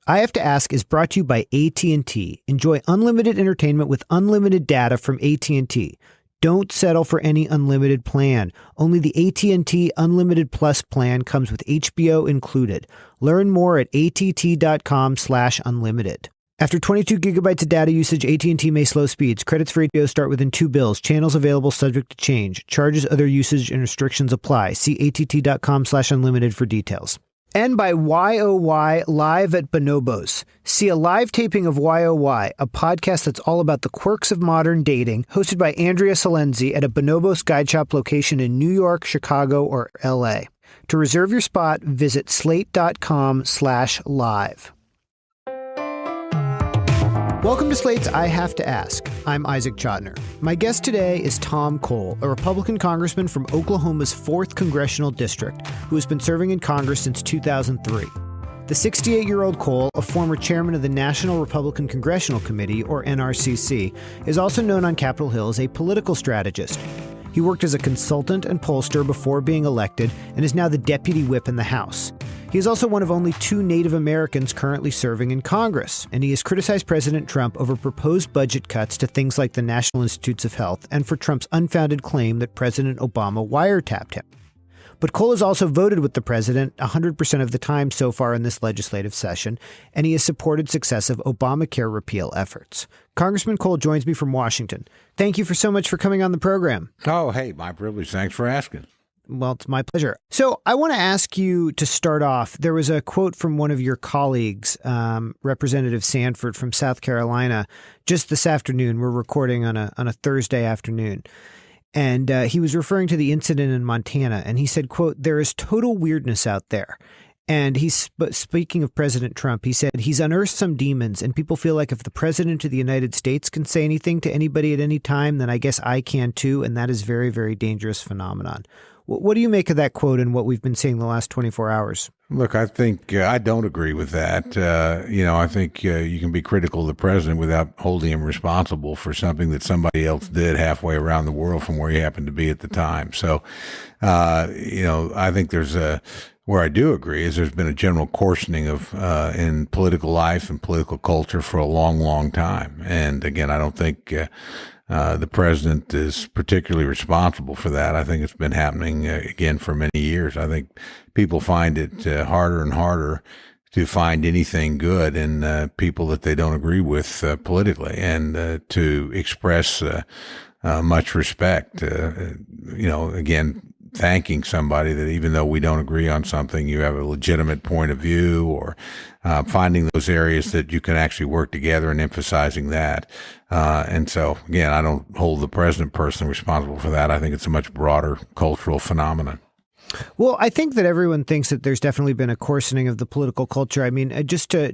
I Have to Ask is brought to you by AT&T. Enjoy unlimited entertainment with unlimited data from AT&T. Don't settle for any unlimited plan. Only the AT&T Unlimited Plus plan comes with HBO included. Learn more at att.com/unlimited. After 22 gigabytes of data usage, AT&T may slow speeds. Credits for HBO start within 2 bills. Channels available subject to change. Charges, other usage, and restrictions apply. See att.com/unlimited for details. And by YOY Live at Bonobos. See a live taping of YOY, a podcast that's all about the quirks of modern dating, hosted by Andrea Salenzi at a Bonobos Guide Shop location in New York, Chicago, or LA. To reserve your spot, visit slate.com/live. Welcome to Slate's I Have to Ask. I'm Isaac Chotiner. My guest today is Tom Cole, a Republican congressman from Oklahoma's 4th Congressional District, who has been serving in Congress since 2003. The 68-year-old Cole, a former chairman of the National Republican Congressional Committee, or NRCC, is also known on Capitol Hill as a political strategist. He worked as a consultant and pollster before being elected and is now the deputy whip in the House. He is also one of only 2 Native Americans currently serving in Congress, and he has criticized President Trump over proposed budget cuts to things like the National Institutes of Health and for Trump's unfounded claim that President Obama wiretapped him. But Cole has also voted with the president 100% of the time so far in this legislative session, and he has supported successive Obamacare repeal efforts. Congressman Cole joins me from Washington. Thank you so much for coming on the program. Oh, hey, my privilege. Thanks for asking. Well, it's my pleasure. So I want to ask you to start off. There was a quote from one of your colleagues, Representative Sanford from South Carolina, just this afternoon. We're recording on a Thursday afternoon. And he was referring to the incident in Montana. And he said, quote, "There is total weirdness out there." And he's speaking of President Trump. He said he's unearthed some demons and people feel like if the president of the United States can say anything to anybody at any time, then I guess I can too. And that is very, very dangerous phenomenon. What do you make of that quote and what we've been seeing the last 24 hours? Look, I think I don't agree with that. I think you can be critical of the president without holding him responsible for something that somebody else did halfway around the world from where he happened to be at the time. So, I think where I do agree is there's been a general coarsening of in political life and political culture for a long, long time. And again, I don't think the president is particularly responsible for that. I think it's been happening again for many years. I think people find it harder and harder to find anything good in people that they don't agree with politically, and to express much respect. Again, thanking somebody that even though we don't agree on something, you have a legitimate point of view, or finding those areas that you can actually work together and emphasizing that. And so, again, I don't hold the president personally responsible for that. I think it's a much broader cultural phenomenon. Well, I think that everyone thinks that there's definitely been a coarsening of the political culture. I mean, just to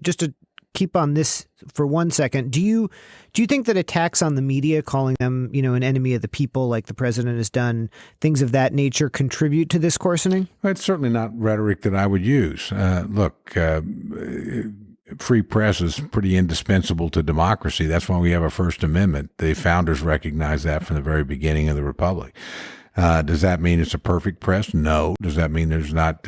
keep on this for 1 second, do you think that attacks on the media, calling them, an enemy of the people like the president has done, things of that nature contribute to this coarsening? Well, it's certainly not rhetoric that I would use. Look, free press is pretty indispensable to democracy. That's why we have a First Amendment. The founders recognized that from the very beginning of the Republic. Does that mean it's a perfect press? No. Does that mean there's not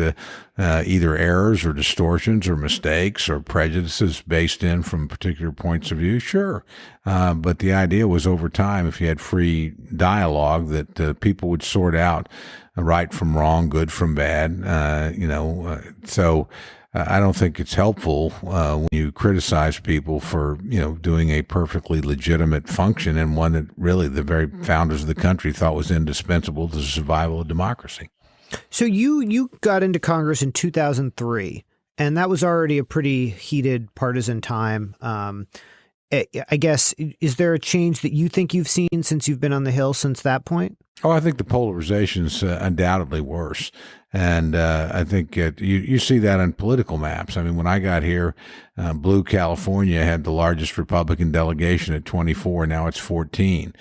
either errors or distortions or mistakes or prejudices based in from particular points of view? Sure. But the idea was over time, if you had free dialogue, that people would sort out right from wrong, good from bad. So I don't think it's helpful when you criticize people for, doing a perfectly legitimate function, and one that really the very founders of the country thought was indispensable to the survival of democracy. So you got into Congress in 2003, and that was already a pretty heated partisan time. I guess, is there a change that you think you've seen since you've been on the Hill since that point? Oh, I think the polarization's undoubtedly worse. And I think you see that on political maps. I mean, when I got here, Blue California had the largest Republican delegation at 24. Now it's 14.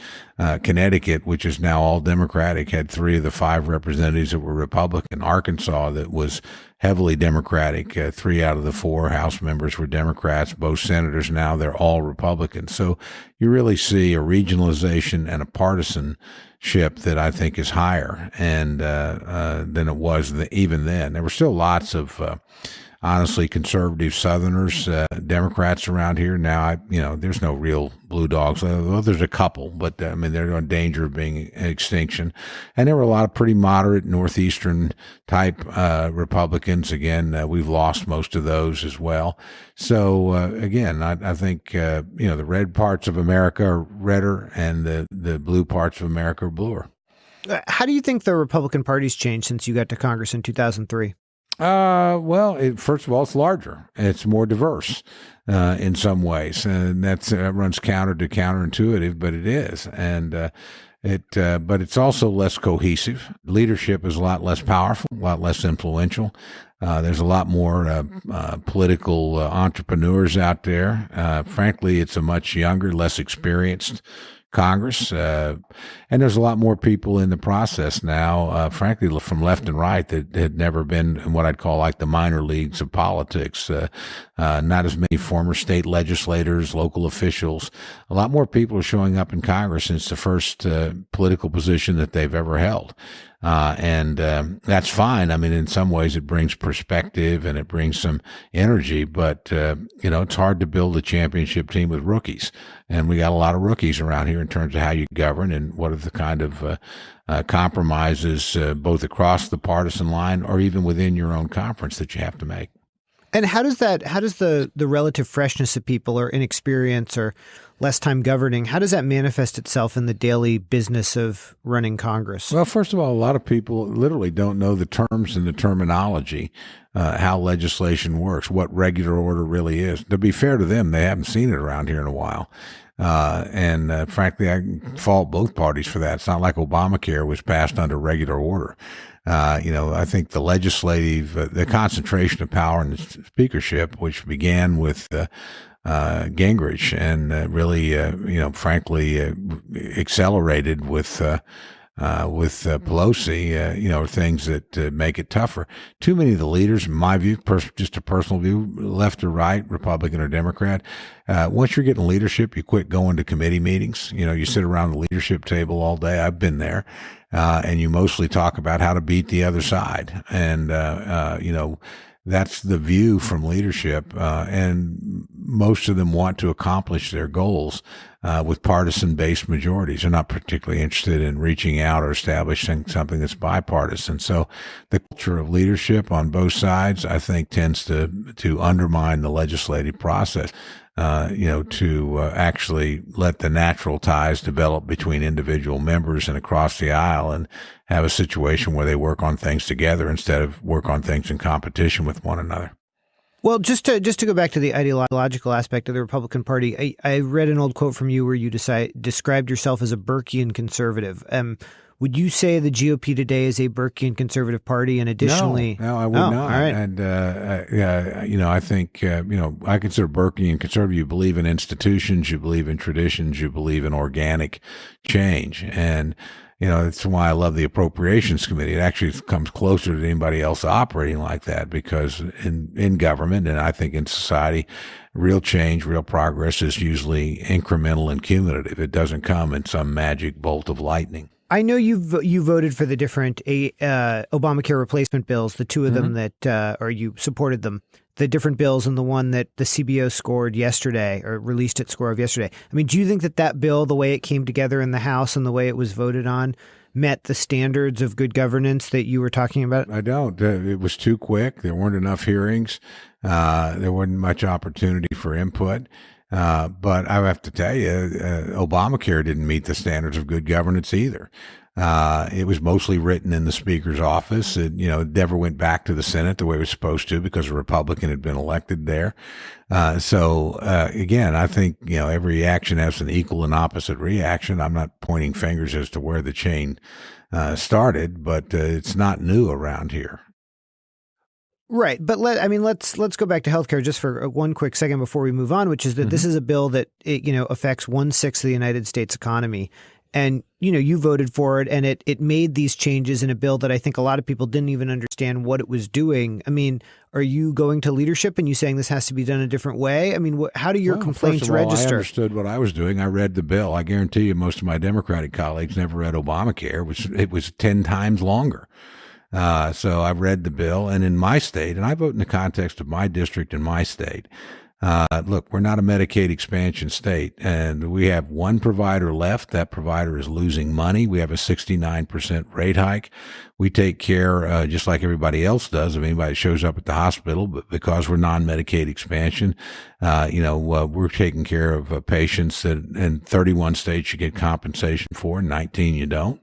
Connecticut, which is now all Democratic, had 3 of the 5 representatives that were Republican. Arkansas, that was heavily Democratic, 3 out of the 4 House members were Democrats. Both senators now, they're all Republicans. So you really see a regionalization and a partisanship that I think is higher and than it was even then. There were still lots of honestly conservative Southerners, Democrats around here. Now, there's no real blue dogs. Well, there's a couple, but I mean, they're in danger of being extinction. And there were a lot of pretty moderate Northeastern type Republicans. Again, we've lost most of those as well. So again, I think the red parts of America are redder, and the blue parts of America are bluer. How do you think the Republican Party's changed since you got to Congress in 2003? First of all, it's larger. It's more diverse in some ways, and that runs counter to counterintuitive, but it is. And but it's also less cohesive. Leadership is a lot less powerful, a lot less influential. There's a lot more political entrepreneurs out there. Frankly, it's a much younger, less experienced Congress, and there's a lot more people in the process now, frankly, from left and right that had never been in what I'd call like the minor leagues of politics. Not as many former state legislators, local officials. A lot more people are showing up in Congress since the first political position that they've ever held. And that's fine. I mean, in some ways it brings perspective and it brings some energy, but, it's hard to build a championship team with rookies. And we got a lot of rookies around here in terms of how you govern and what are the kind of compromises both across the partisan line or even within your own conference that you have to make. And how does the relative freshness of people or inexperience or less time governing, how does that manifest itself in the daily business of running Congress? Well, first of all, a lot of people literally don't know the terms and the terminology, how legislation works, what regular order really is. To be fair to them, they haven't seen it around here in a while. And frankly, I fault both parties for that. It's not like Obamacare was passed under regular order. I think the legislative, the concentration of power in the speakership, which began with Gingrich and really, frankly, accelerated with Pelosi, are things that make it tougher. Too many of the leaders, in my view, just a personal view, left or right, Republican or Democrat, once you're getting leadership, you quit going to committee meetings. You sit around the leadership table all day. I've been there. And you mostly talk about how to beat the other side. And, that's the view from leadership. And most of them want to accomplish their goals with partisan-based majorities. They're not particularly interested in reaching out or establishing something that's bipartisan. So the culture of leadership on both sides, I think, tends to undermine the legislative process. To actually let the natural ties develop between individual members and across the aisle and have a situation where they work on things together instead of work on things in competition with one another. Well, just to go back to the ideological aspect of the Republican Party, I read an old quote from you where you described yourself as a Burkean conservative. Would you say the GOP today is a Burkean conservative party? And additionally, no, I would not. All right. And I think I consider Burkean conservative. You believe in institutions, you believe in traditions, you believe in organic change, and that's why I love the Appropriations Committee. It actually comes closer to anybody else operating like that, because in government and I think in society, real change, real progress is usually incremental and cumulative. It doesn't come in some magic bolt of lightning. I know you voted for the different Obamacare replacement bills, the two of them that, or you supported them, the different bills and the one that the CBO scored yesterday or released its score of yesterday. I mean, do you think that bill, the way it came together in the House and the way it was voted on, met the standards of good governance that you were talking about? I don't. It was too quick. There weren't enough hearings. There wasn't much opportunity for input. But I have to tell you, Obamacare didn't meet the standards of good governance either. It was mostly written in the Speaker's office. It never went back to the Senate the way it was supposed to because a Republican had been elected there. Again, I think, every action has an equal and opposite reaction. I'm not pointing fingers as to where the chain started, but it's not new around here. Right. But let's go back to healthcare just for one quick second before we move on, which is that this is a bill that, affects 1/6 of the United States economy. And, you voted for it, and it made these changes in a bill that I think a lot of people didn't even understand what it was doing. I mean, are you going to leadership and you saying this has to be done a different way? I mean, how do your complaints register? I understood what I was doing. I read the bill. I guarantee you most of my Democratic colleagues never read Obamacare. It was 10 times longer. So I've read the bill, and in my state, and I vote in the context of my district and my state. Look, we're not a Medicaid expansion state, and we have one provider left. That provider is losing money. We have a 69% rate hike. We take care, just like everybody else does, of anybody that shows up at the hospital, but because we're non-Medicaid expansion, we're taking care of patients that in 31 states you get compensation for, 19 you don't.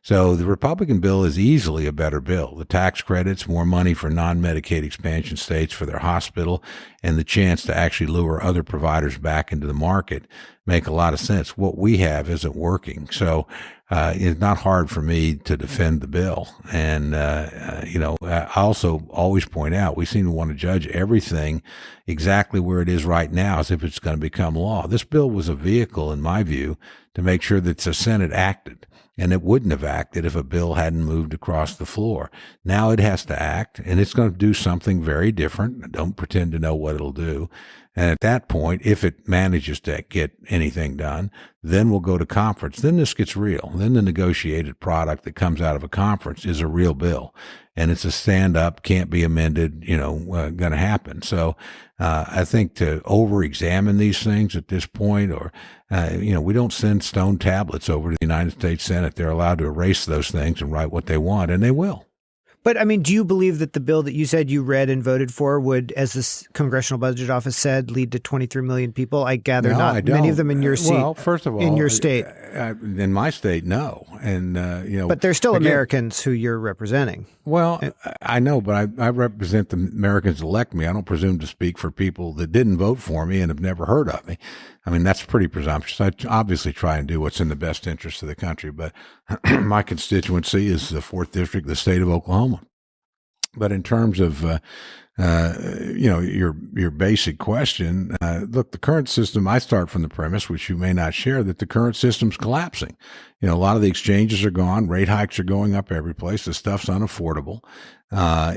So the Republican bill is easily a better bill. The tax credits, more money for non-Medicaid expansion states for their hospital, and the chance to actually lure other providers back into the market make a lot of sense. What we have isn't working. So it's not hard for me to defend the bill. And, I also always point out we seem to want to judge everything exactly where it is right now as if it's going to become law. This bill was a vehicle, in my view, to make sure that the Senate acted. And it wouldn't have acted if a bill hadn't moved across the floor. Now it has to act, and it's going to do something very different. Don't pretend to know what it'll do. And at that point, if it manages to get anything done, then we'll go to conference. Then this gets real. Then the negotiated product that comes out of a conference is a real bill. And it's a stand-up, can't be amended, going to happen. So I think to over-examine these things at this point, or, we don't send stone tablets over to the United States Senate. They're allowed to erase those things and write what they want, and they will. But, I mean, do you believe that the bill that you said you read and voted for would, as the Congressional Budget Office said, lead to 23 million people? I gather no, not. I don't. Many of them in your seat. Well, first of all, in your state. In my state, no. And, But they're still Americans who you're representing. Well, I know, but I represent the Americans that elect me. I don't presume to speak for people that didn't vote for me and have never heard of me. I mean, that's pretty presumptuous. I obviously try and do what's in the best interest of the country, but my constituency is the 4th District, the state of Oklahoma. But in terms of, your basic question, look, the current system, I start from the premise, which you may not share, that the current system's collapsing. A lot of the exchanges are gone. Rate hikes are going up every place. The stuff's unaffordable. All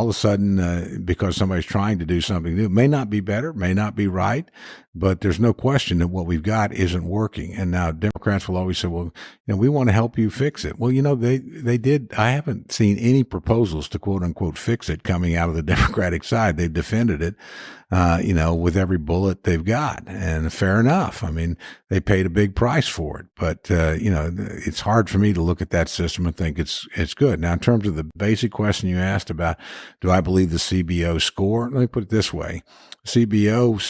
of a sudden, because somebody's trying to do something new, it may not be better, may not be right, but there's no question that what we've got isn't working. And now Democrats will always say, well, we want to help you fix it. Well, they did. I haven't seen any proposals to quote unquote fix it coming out of the Democratic side. They've defended it, with every bullet they've got. And fair enough. I mean, they paid a big price for it, but, it's hard for me to look at that system and think it's good. Now, in terms of the basic question you asked about, do I believe the CBO score? Let me put it this way. CBO,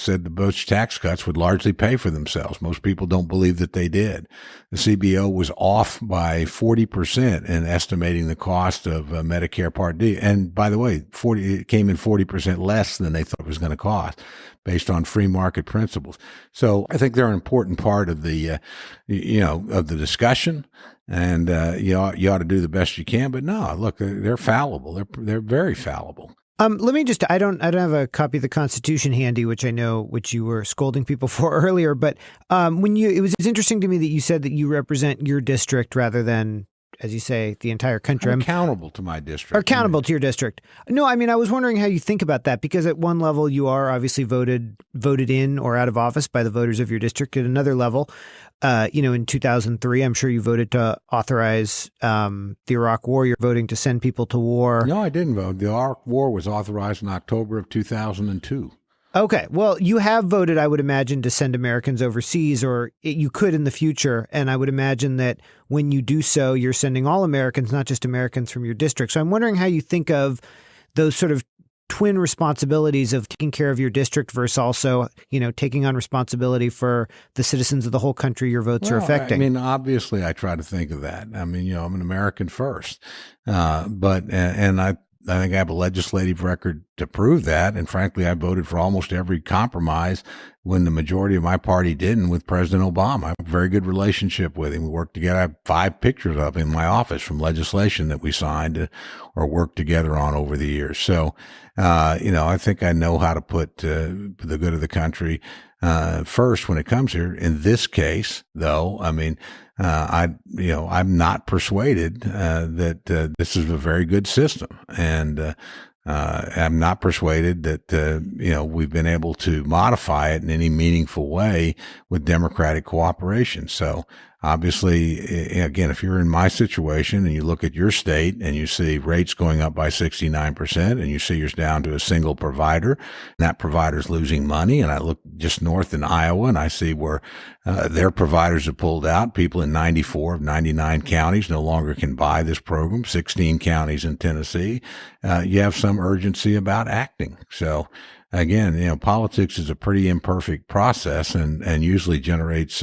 said the Bush tax cuts would largely pay for themselves. Most people don't believe that they did. The CBO was off by 40% in estimating the cost of Medicare Part D. And by the way, it came in 40% less than they thought it was going to cost based on free market principles. So I think they're an important part of the, of the discussion. And, you ought to do the best you can. But no, look, they're fallible. They're very fallible. Let me I don't have a copy of the Constitution handy, which you were scolding people for earlier. But it was interesting to me that you said that you represent your district rather than, as you say, the entire country. I'm accountable to my district. Accountable to your district. No, I mean, I was wondering how you think about that, because at one level you are obviously voted in or out of office by the voters of your district. At another level, in 2003, I'm sure you voted to authorize the Iraq War. You're voting to send people to war. No, I didn't vote. The Iraq War was authorized in October of 2002. Okay. Well, you have voted, I would imagine, to send Americans overseas, or you could in the future. And I would imagine that when you do so, you're sending all Americans, not just Americans from your district. So I'm wondering how you think of those sort of twin responsibilities of taking care of your district versus also, taking on responsibility for the citizens of the whole country your votes are affecting. I mean, obviously, I try to think of that. I mean, I'm an American first, and I think I have a legislative record to prove that. And frankly, I voted for almost every compromise when the majority of my party didn't with President Obama. I have a very good relationship with him. We worked together. I have 5 pictures of him in my office from legislation that we signed or worked together on over the years. So, I think I know how to put the good of the country first when it comes here. In this case, though, I mean, I'm not persuaded that this is a very good system, and I'm not persuaded that we've been able to modify it in any meaningful way with Democratic cooperation. So Obviously, again, if you're in my situation and you look at your state and you see rates going up by 69% and you see you're down to a single provider and that provider's losing money, and I look just north in Iowa and I see where their providers have pulled out, people in 94 of 99 counties no longer can buy this program, 16 counties in Tennessee, you have some urgency about acting. So again, politics is a pretty imperfect process and usually generates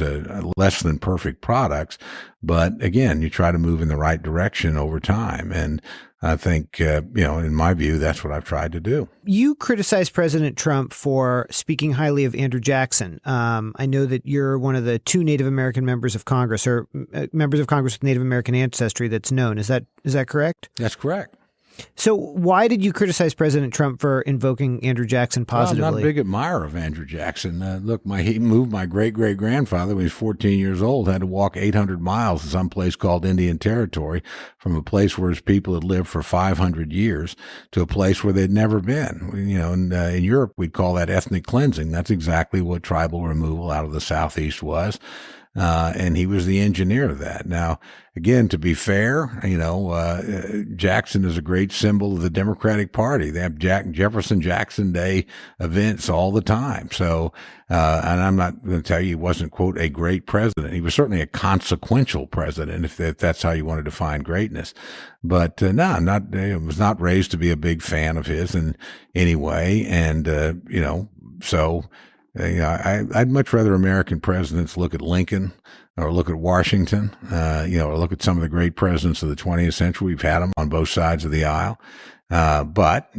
less than perfect products. But again, you try to move in the right direction over time. And I think, in my view, that's what I've tried to do. You criticized President Trump for speaking highly of Andrew Jackson. I know that you're one of the two Native American members of Congress, or members of Congress with Native American ancestry that's known. Is that correct? That's correct. So why did you criticize President Trump for invoking Andrew Jackson positively? Well, I'm not a big admirer of Andrew Jackson. Look, he moved my great-great-grandfather when he was 14 years old, had to walk 800 miles to some place called Indian Territory from a place where his people had lived for 500 years to a place where they'd never been. In Europe, we'd call that ethnic cleansing. That's exactly what tribal removal out of the Southeast was. And he was the engineer of that. Now, again, to be fair, Jackson is a great symbol of the Democratic Party. They have Jefferson Jackson Day events all the time. So, and I'm not going to tell you he wasn't, quote, a great president. He was certainly a consequential president, if that's how you want to define greatness. But I was not raised to be a big fan of his in any way. And, so. I'd much rather American presidents look at Lincoln or look at Washington, or look at some of the great presidents of the 20th century. We've had them on both sides of the aisle. But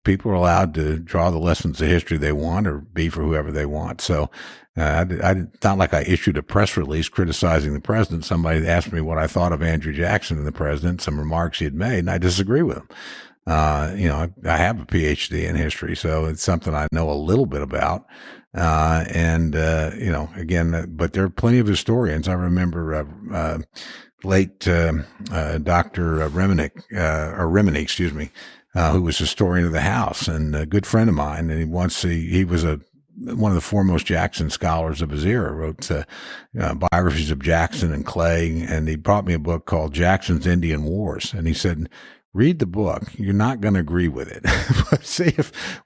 people are allowed to draw the lessons of history they want or be for whoever they want. So, not like I issued a press release criticizing the president. Somebody asked me what I thought of Andrew Jackson and the president, some remarks he had made, and I disagree with him. I have a PhD in history, so it's something I know a little bit about. Again, but there are plenty of historians. I remember, late, Dr. Reminick, who was historian of the House and a good friend of mine. And he was one of the foremost Jackson scholars of his era, wrote biographies of Jackson and Clay. And he brought me a book called Jackson's Indian Wars. And he said, read the book. You're not going to agree with it, but see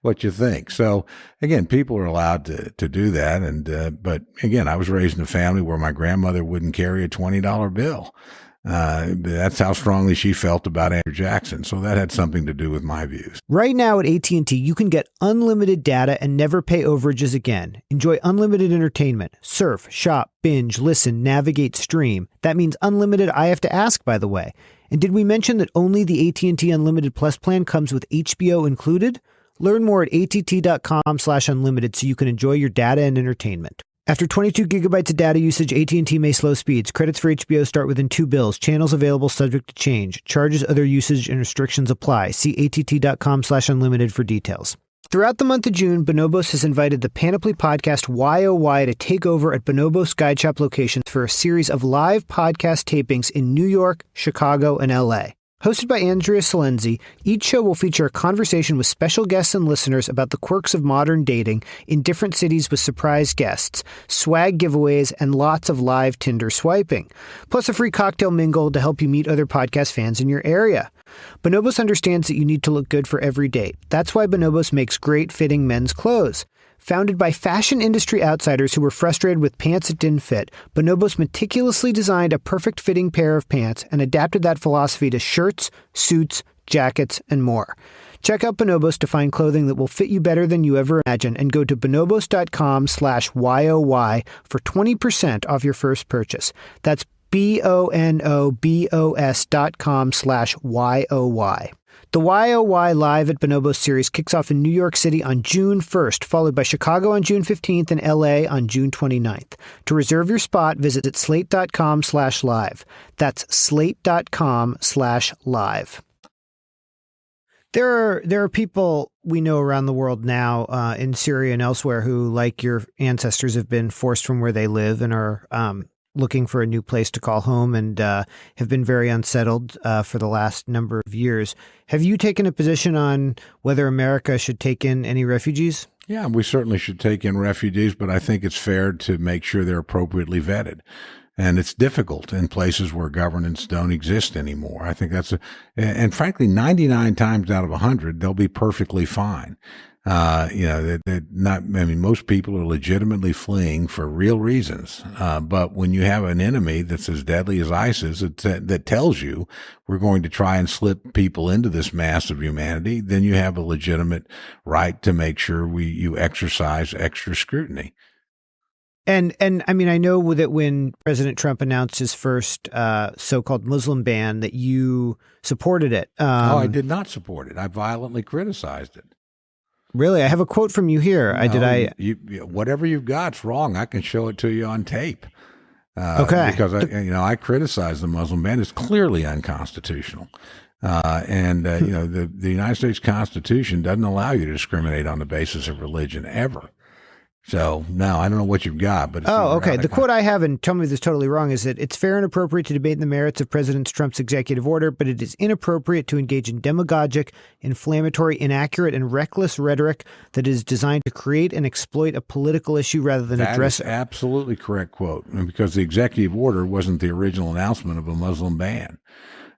what you think. So again, people are allowed to do that. And, but again, I was raised in a family where my grandmother wouldn't carry a $20 bill. That's how strongly she felt about Andrew Jackson. So that had something to do with my views. Right now at AT&T, you can get unlimited data and never pay overages again. Enjoy unlimited entertainment. Surf, shop, binge, listen, navigate, stream. That means unlimited I have to ask, by the way. And did we mention that only the AT&T Unlimited Plus plan comes with HBO included? Learn more at att.com/unlimited so you can enjoy your data and entertainment. After 22 gigabytes of data usage, AT&T may slow speeds. Credits for HBO start within 2 bills. Channels available subject to change. Charges, other usage, and restrictions apply. See att.com/unlimited for details. Throughout the month of June, Bonobos has invited the Panoply podcast YOY to take over at Bonobos Guide Shop locations for a series of live podcast tapings in New York, Chicago, and LA. Hosted by Andrea Salenzi, each show will feature a conversation with special guests and listeners about the quirks of modern dating in different cities with surprise guests, swag giveaways, and lots of live Tinder swiping. Plus a free cocktail mingle to help you meet other podcast fans in your area. Bonobos understands that you need to look good for every date. That's why Bonobos makes great-fitting men's clothes. Founded by fashion industry outsiders who were frustrated with pants that didn't fit, Bonobos meticulously designed a perfect-fitting pair of pants and adapted that philosophy to shirts, suits, jackets, and more. Check out Bonobos to find clothing that will fit you better than you ever imagined, and go to bonobos.com/YOY for 20% off your first purchase. That's bonobos.com/YOY. The YOY Live at Bonobos series kicks off in New York City on June 1st, followed by Chicago on June 15th and LA on June 29th. To reserve your spot, visit slate.com/live. That's slate.com/live. There are people we know around the world now, in Syria and elsewhere, who, like your ancestors, have been forced from where they live and are looking for a new place to call home and have been very unsettled for the last number of years. Have you taken a position on whether America should take in any refugees? Yeah, we certainly should take in refugees, but I think it's fair to make sure they're appropriately vetted. And it's difficult in places where governance don't exist anymore. I think and frankly, 99 times out of 100, they'll be perfectly fine. Most people are legitimately fleeing for real reasons. But when you have an enemy that's as deadly as ISIS that tells you we're going to try and slip people into this mass of humanity, then you have a legitimate right to make sure you exercise extra scrutiny. And I mean, I know that when President Trump announced his first so-called Muslim ban, that you supported it. I did not support it. I violently criticized it. Really? I have a quote from you here. Whatever you've got's wrong. I can show it to you on tape. Okay. Because I criticized the Muslim ban. It's clearly unconstitutional. The United States Constitution doesn't allow you to discriminate on the basis of religion ever. So, no, I don't know what you've got. But okay. The quote I have, and tell me if this is totally wrong, is that it's fair and appropriate to debate the merits of President Trump's executive order, but it is inappropriate to engage in demagogic, inflammatory, inaccurate, and reckless rhetoric that is designed to create and exploit a political issue rather than address it. That is absolutely correct quote, because the executive order wasn't the original announcement of a Muslim ban.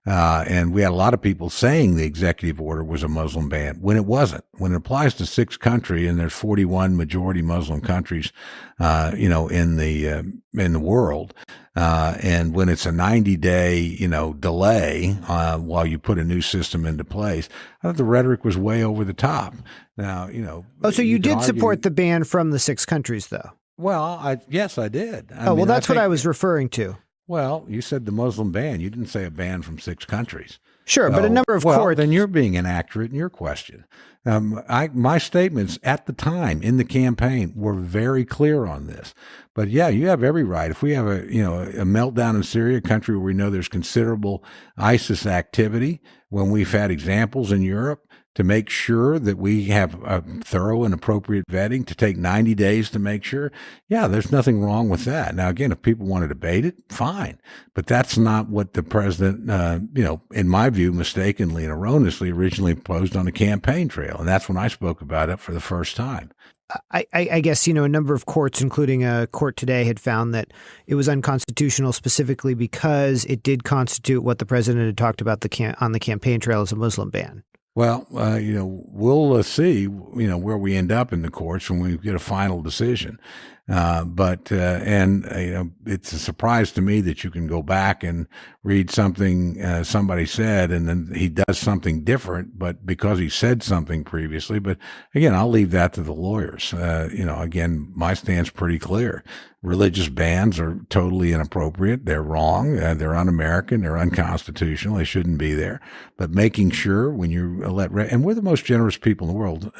And we had a lot of people saying the executive order was a Muslim ban when it wasn't. When it applies to 6 countries, and there's 41 majority Muslim countries, in the world, and when it's a 90-day, delay while you put a new system into place, I thought the rhetoric was way over the top. Now, so you did support the ban from the 6 countries, though? Well, yes, I did. That's what I was referring to. Well, you said the Muslim ban. You didn't say a ban from 6 countries. Sure, but a number of courts. Then you're being inaccurate in your question. My statements at the time in the campaign were very clear on this. But yeah, you have every right. If we have a meltdown in Syria, a country where we know there's considerable ISIS activity, when we've had examples in Europe, to make sure that we have a thorough and appropriate vetting, to take 90 days to make sure. Yeah, there's nothing wrong with that. Now, again, if people want to debate it, fine. But that's not what the president, in my view, mistakenly and erroneously originally proposed on the campaign trail. And that's when I spoke about it for the first time. I guess, a number of courts, including a court today, had found that it was unconstitutional specifically because it did constitute what the president had talked about on the campaign trail as a Muslim ban. Well, we'll see, where we end up in the courts when we get a final decision. It's a surprise to me that you can go back and read something somebody said and then he does something different, but because he said something previously. But again, I'll leave that to the lawyers. Again, my stand's pretty clear. Religious bans are totally inappropriate. They're wrong. They're un-American. They're unconstitutional. They shouldn't be there. But making sure when you and we're the most generous people in the world,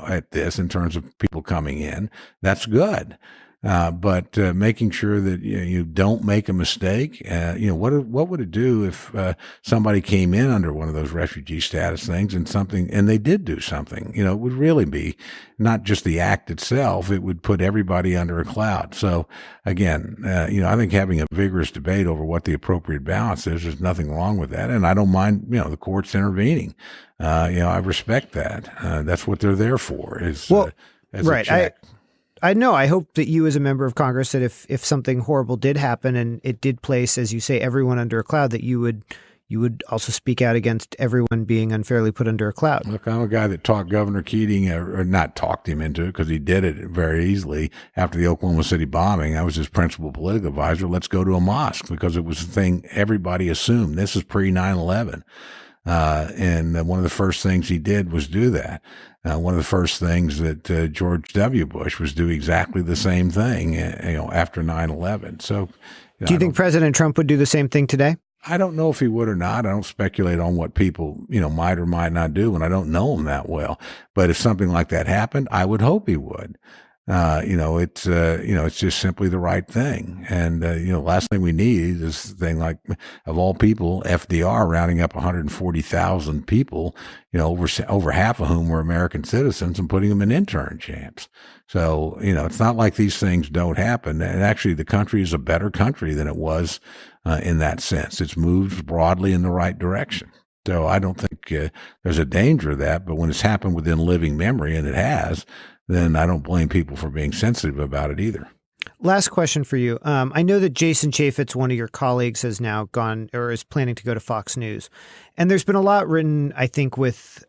at this in terms of people coming in, that's good. But making sure that you don't make a mistake. What would it do if somebody came in under one of those refugee status things and they did do something? It would really be not just the act itself. It would put everybody under a cloud. So again, I think having a vigorous debate over what the appropriate balance is, there's nothing wrong with that, and I don't mind the courts intervening. I respect that. That's what they're there for. As a check. I know. I hope that you as a member of Congress, that if something horrible did happen and it did place, as you say, everyone under a cloud, that you would also speak out against everyone being unfairly put under a cloud. Look, I'm a guy that talked Governor Keating, or not talked him into it because he did it very easily after the Oklahoma City bombing. I was his principal political advisor. Let's go to a mosque, because it was the thing everybody assumed. This is pre 9/11. And one of the first things he did was do that. One of the first things that George W. Bush was do exactly the same thing, after 9/11. So, do you think President Trump would do the same thing today? I don't know if he would or not. I don't speculate on what people, might or might not do, and I don't know him that well. But if something like that happened, I would hope he would. It's just simply the right thing. And, the last thing we need is a thing like, of all people, FDR rounding up 140,000 people, over half of whom were American citizens, and putting them in intern camps. So, it's not like these things don't happen. And actually, the country is a better country than it was in that sense. It's moved broadly in the right direction. So I don't think there's a danger of that. But when it's happened within living memory, and it has, then I don't blame people for being sensitive about it either. Last question for you. I know that Jason Chaffetz, one of your colleagues, has now gone or is planning to go to Fox News. And there's been a lot written, I think, with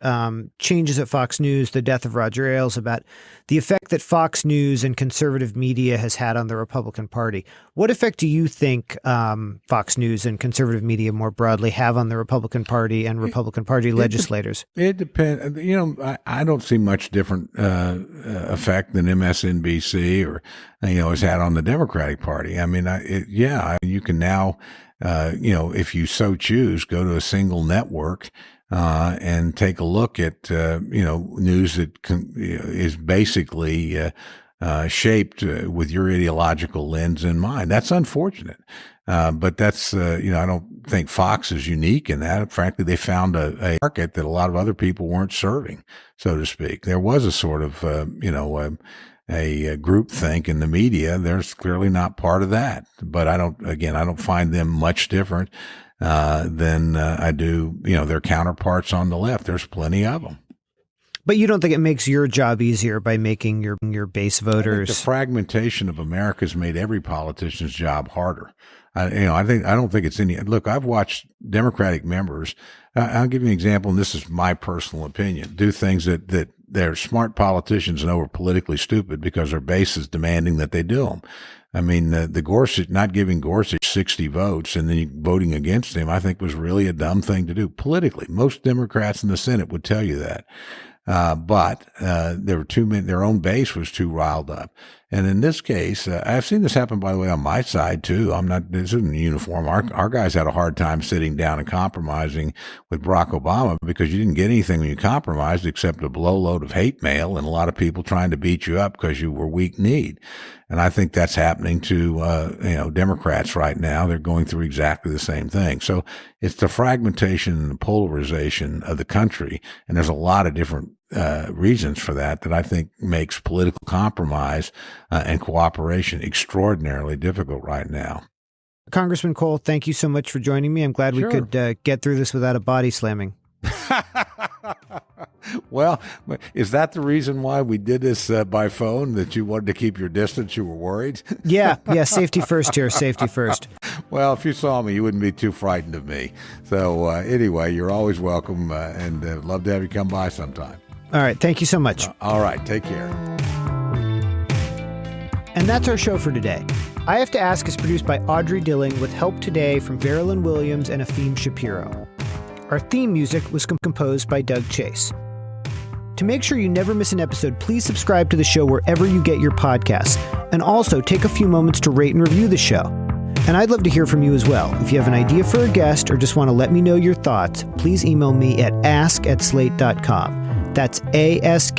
changes at Fox News, the death of Roger Ailes, about the effect that Fox News and conservative media has had on the Republican Party. What effect do you think Fox News and conservative media more broadly have on the Republican Party and Republican Party legislators? It depends. I don't see much different effect than MSNBC or, has had on the Democratic Party. I mean, you can now, if you so choose, go to a single network and take a look at, news that is basically shaped with your ideological lens in mind. That's unfortunate. But that's, I don't think Fox is unique in that. Frankly, they found a market that a lot of other people weren't serving, so to speak. There was a sort of, a groupthink in the media. There's clearly not part of that. But I don't find them much different than I do, their counterparts on the left. There's plenty of them. But you don't think it makes your job easier by making your base voters? The fragmentation of America has made every politician's job harder. I don't think it's any. Look, I've watched Democratic members. I'll give you an example, and this is my personal opinion. Do things that their smart politicians know are politically stupid because their base is demanding that they do them. I mean, the Gorsuch, not giving Gorsuch 60 votes and then voting against him, I think was really a dumb thing to do politically. Most Democrats in the Senate would tell you that. But there were too many, their own base was too riled up. And in this case, I've seen this happen, by the way, on my side too. This isn't uniform. Our guys had a hard time sitting down and compromising with Barack Obama because you didn't get anything when you compromised except a blowload of hate mail and a lot of people trying to beat you up because you were weak-kneed. And I think that's happening to, Democrats right now. They're going through exactly the same thing. So it's the fragmentation and the polarization of the country. And there's a lot of different reasons for that I think makes political compromise and cooperation extraordinarily difficult right now. Congressman Cole, thank you so much for joining me. I'm glad we could get through this without a body slamming. Well, is that the reason why we did this by phone, that you wanted to keep your distance? You were worried? Yeah. Safety first here. Safety first. Well, if you saw me, you wouldn't be too frightened of me. So anyway, you're always welcome and love to have you come by sometime. All right. Thank you so much. All right. Take care. And that's our show for today. I Have to Ask is produced by Audrey Dilling with help today from Verilyn Williams and Afim Shapiro. Our theme music was composed by Doug Chase. To make sure you never miss an episode, please subscribe to the show wherever you get your podcasts. And also take a few moments to rate and review the show. And I'd love to hear from you as well. If you have an idea for a guest or just want to let me know your thoughts, please email me at ask@slate.com. That's ask@slate.com.